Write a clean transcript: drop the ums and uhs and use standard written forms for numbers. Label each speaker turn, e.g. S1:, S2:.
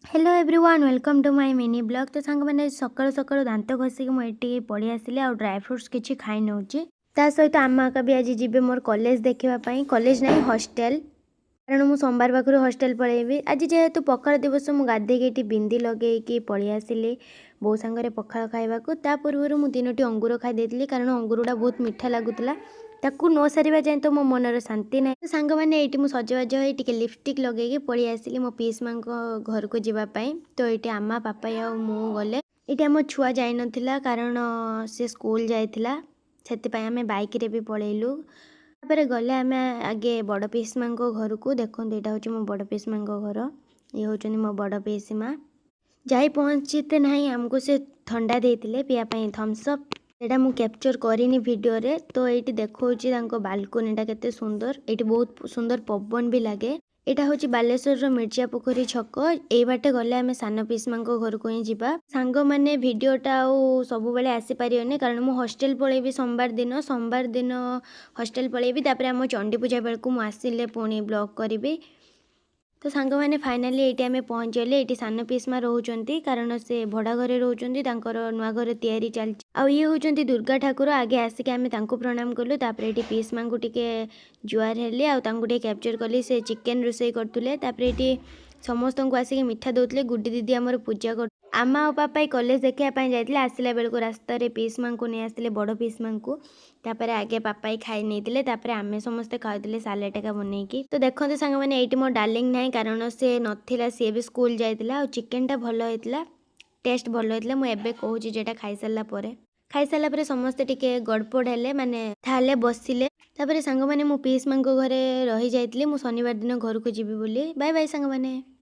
S1: Hello everyone welcome to my mini blog. तो song मैंने सकाळु सकाळु दांत घसिक मुझे पड़ी आसली आ ड्राई फ्रुट्स किसी खाई नौची ता सहित आमा का भी आज जीवे मोर कॉलेज देखापी कॉलेज नहीं हॉस्टल कारण मुझे सोमवार पाखु हॉस्टल पलैबी आज जेहेतु पखाल दिवस मुझे गाधेकी बिंदी लगे पलि आसिली बो सांगे पखाल खाइबा ता पूर्व मुझे 3टी अंगूर खाई कारण अंगूरटा बहुत मीठा लगुला ताकू न सारिबा जाए तो मो मनर शांति ना तो सांग मैंने ये मुझे सजबाज हो लिपस्टिक लगे पलि आसिली मो पीस माँ घर को जावाई तो ये आमा पापा या मु गले ये आम छुआ जाई नथिला कारण से स्कूल जाइथिला सेतिपाई आमे बाइक रे भी पलैलु तापर गले आमे आगे बड़ पीस माँ घर को देखो यहाँ हूँ मो बड़ पीस माँ घर ये हूँ मो बड़ पीसी माँ जाई पहुँचते ना आमको से ठंडा देते पीवाई थम्सअप एटा मु कैप्चर करिनी वीडियो रे तो ये देखा बालकोनीटा केते सुंदर ये बहुत सुंदर पवन भी लगे यहाँ हूँ बालेश्वर मिर्जा पोखरी छक ये बाटे गले आम सान पीस माँ घर को ही जावा सांग मैंने वीडियोटा सब बेले आसीपारे कारण मु हॉस्टल पलैबी सोमवार दिन हॉस्टल पलैबी तापर आम चंडी पूजा बेलू मुझे आसिले पुणी ब्लॉग करी तो सांग मैंने फाइनाली ये आम पहुँचले ये सान पीसमा रोचंती कारण से भड़ा घरे रोचंती नुआ घर तैयारी चलती आ ये होचंती दुर्गा ठाकुर आगे आसिक आम प्रणाम कलु तापर ये पीस माँ को टिके जुआर हेली आउे कैप्चर कली से चिकेन रोसई करतुले तापर ये समस्त को आसिक मिठा दौले गुड्डी दीदी आमर पूजा कर आमा और पापा कॉलेज देखापी जाते आसला बेलू रास्तार पीस माँ को नहीं आसते बड़ पीस माँ को तापर आगे पापा खाई नहीं तापर आमे समस्ते खाऊले सालेड टा बनईकी तो देखते सांग मैंने ये मो डार्लिंग ना कारण से नाला सी भी स्कूल जाइला चिकेन टा भल होता टेस्ट भल होता मुझे कहूँ जेटा खाई सारा पर समस्ते टिके गड़पड़ हेले माने थाले बसिले तापर सांग मैंने मो पीस माँ घरे रही जाइली मु शनिवार दिन घर को जीवी बोली बाय बाय सांग मैंने।